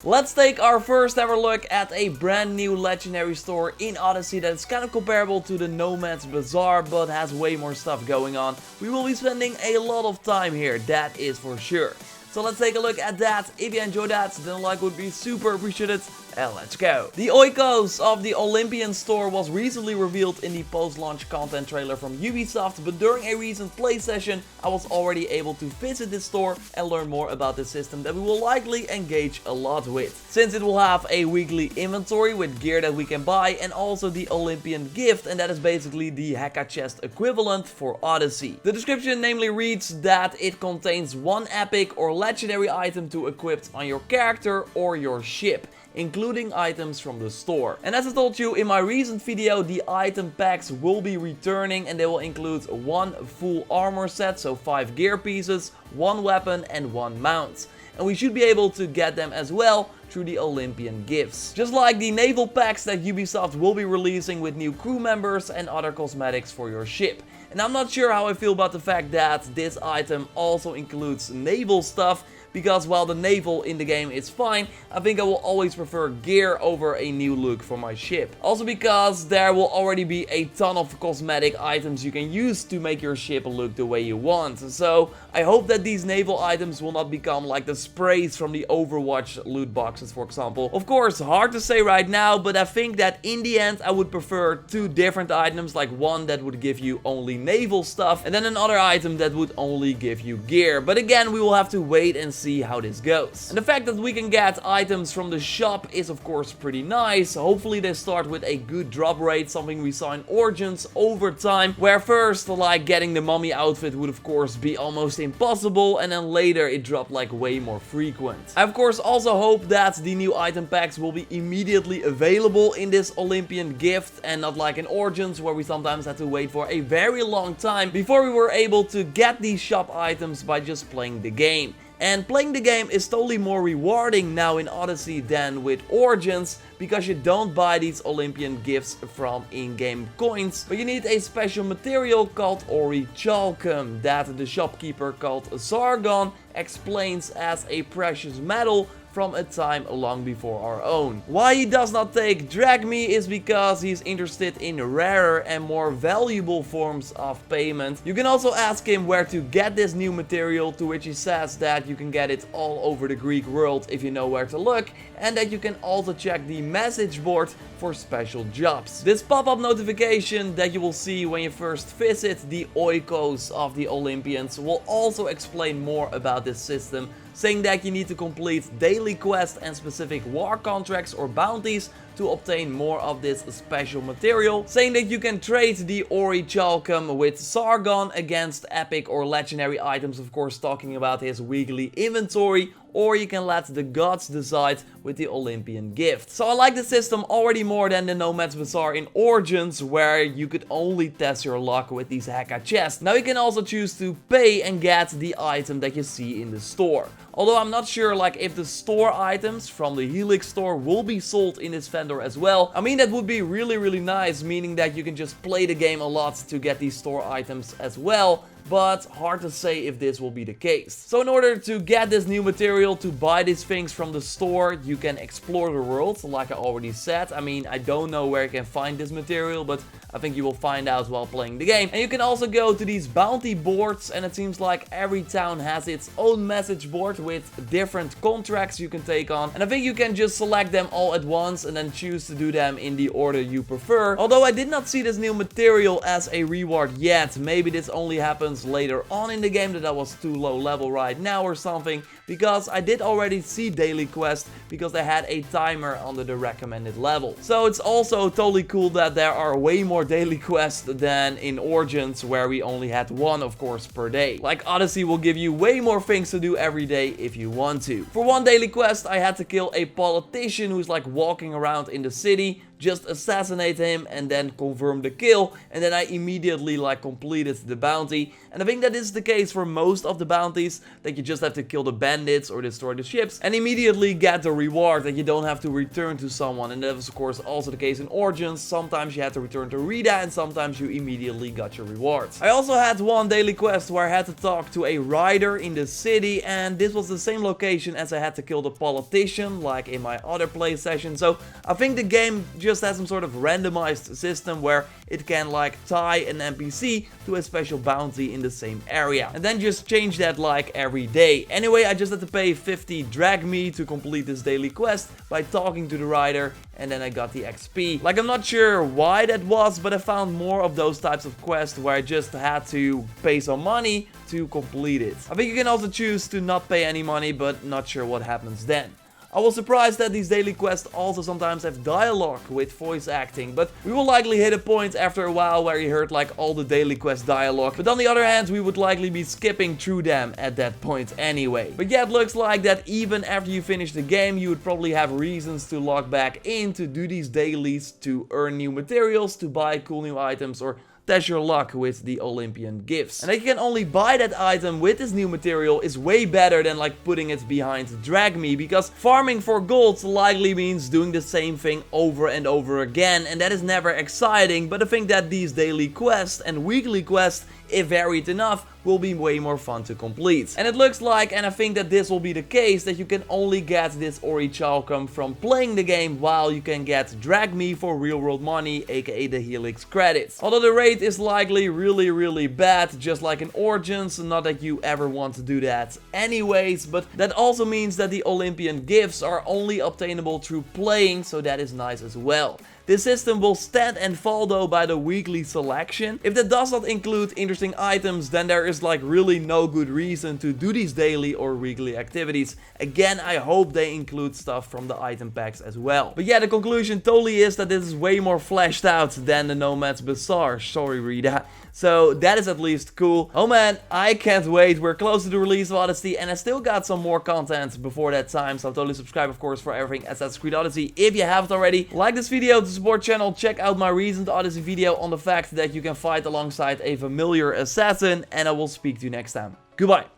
Let's take our first ever look at a brand new legendary store in Odyssey that is kind of comparable to the Nomad's Bazaar but has way more stuff going on. We will be spending a lot of time here, that is for sure. So let's take a look at that. If you enjoyed that, then a like would be super appreciated. And let's go. The Oikos of the Olympians store was recently revealed in the post-launch content trailer from Ubisoft, but during a recent play session, I was already able to visit this store and learn more about the system that we will likely engage a lot with. Since it will have a weekly inventory with gear that we can buy and also the Olympian gift, and that is basically the Heka chest equivalent for Odyssey. The description namely reads that it contains one epic or legendary item to equip on your character or your ship, including items from the store. And as I told you in my recent video, the item packs will be returning and they will include one full armor set, so 5 gear pieces, 1 weapon and 1 mount. And we should be able to get them as well through the Olympian gifts. Just like the naval packs that Ubisoft will be releasing with new crew members and other cosmetics for your ship. And I'm not sure how I feel about the fact that this item also includes naval stuff, because while the naval in the game is fine, I think I will always prefer gear over a new look for my ship. Also because there will already be a ton of cosmetic items you can use to make your ship look the way you want. So I hope that these naval items will not become like the sprays from the Overwatch loot boxes, for example. Of course, hard to say right now, but I think that in the end I would prefer 2 different items, like one that would give you only naval stuff and then another item that would only give you gear. But again, we will have to wait and see how this goes. And the fact that we can get items from the shop is of course pretty nice. Hopefully they start with a good drop rate, something we saw in Origins over time, where first like getting the mummy outfit would of course be almost impossible, and then later it dropped like way more frequent. I of course also hope that the new item packs will be immediately available in this Olympian gift and not like in Origins where we sometimes had to wait for a very long time before we were able to get these shop items by just playing the game. And playing the game is totally more rewarding now in Odyssey than with Origins, because you don't buy these Olympian gifts from in-game coins, but you need a special material called orichalcum that the shopkeeper called Sargon explains as a precious metal from a time long before our own. Why he does not take Drachmi is because he's interested in rarer and more valuable forms of payment. You can also ask him where to get this new material, to which he says that you can get it all over the Greek world if you know where to look, and that you can also check the message board for special jobs. This pop-up notification that you will see when you first visit the Oikos of the Olympians will also explain more about this system, saying that you need to complete daily quests and specific war contracts or bounties to obtain more of this special material, saying that you can trade the orichalcum with Sargon against epic or legendary items, of course talking about his weekly inventory, or you can let the gods decide with the Olympian gift. So I like the system already more than the Nomad's Bazaar in Origins, where you could only test your luck with these Heka chests. Now you can also choose to pay and get the item that you see in the store. Although I'm not sure like if the store items from the Helix store will be sold in this vendor as well. I mean, that would be really nice, meaning that you can just play the game a lot to get these store items as well. But hard to say if this will be the case. So in order to get this new material, to buy these things from the store, you can explore the world, like I already said. I mean, I don't know where you can find this material, but I think you will find out while playing the game. And you can also go to these bounty boards, and it seems like every town has its own message board with different contracts you can take on. And I think you can just select them all at once and then choose to do them in the order you prefer. Although I did not see this new material as a reward yet. Maybe this only happens later on in the game, that I was too low level right now or something, because I did already see daily quests because they had a timer under the recommended level. So it's also totally cool that there are way more daily quests than in Origins, where we only had one, of course, per day. Like Odyssey will give you way more things to do every day if you want to. For one daily quest, I had to kill a politician who's like walking around in the city. Just assassinate him and then confirm the kill, and then I immediately completed the bounty. And I think that is the case for most of the bounties, that you just have to kill the bandits or destroy the ships and immediately get the reward that you don't have to return to someone. And that was of course also the case in Origins. Sometimes you had to return to Rita and sometimes you immediately got your rewards. I also had one daily quest where I had to talk to a rider in the city, and this was the same location as I had to kill the politician like in my other play session. So I think the game just has some sort of randomized system where it can like tie an NPC to a special bounty in the same area and then just change that like every day. Anyway, I just had to pay 50 drachmi to complete this daily quest by talking to the rider, and then I got the XP. Like, I'm not sure why that was, but I found more of those types of quests where I just had to pay some money to complete it. I think you can also choose to not pay any money, but not sure what happens then. I was surprised that these daily quests also sometimes have dialogue with voice acting, but we will likely hit a point after a while where you heard like all the daily quest dialogue. But on the other hand, we would likely be skipping through them at that point anyway. But yeah, it looks like that even after you finish the game, you would probably have reasons to log back in to do these dailies, to earn new materials, to buy cool new items, or test your luck with the Olympian gifts. And that you can only buy that item with this new material is way better than like putting it behind drachmi, because farming for gold likely means doing the same thing over and over again, and that is never exciting. But I think that these daily quests and weekly quests, if varied enough, will be way more fun to complete. And it looks like, and I think that this will be the case, that you can only get this orichalcum from playing the game, while you can get drachmi for real world money, aka the Helix credits. Although the rate is likely really bad, just like in Origins, not that you ever want to do that anyways, but that also means that the Olympian gifts are only obtainable through playing, so that is nice as well. This system will stand and fall though by the weekly selection. If that does not include interesting items, then there is like really no good reason to do these daily or weekly activities. Again, I hope they include stuff from the item packs as well. But yeah, the conclusion totally is that this is way more fleshed out than the Nomad's Bazaar. Sorry, Rita. So that is at least cool. Oh man, I can't wait. We're close to the release of Odyssey, and I still got some more content before that time. So totally subscribe, of course, for everything Assassin's Creed Odyssey if you haven't already. Like this video to support channel. Check out my recent Odyssey video on the fact that you can fight alongside a familiar assassin. And I will speak to you next time. Goodbye.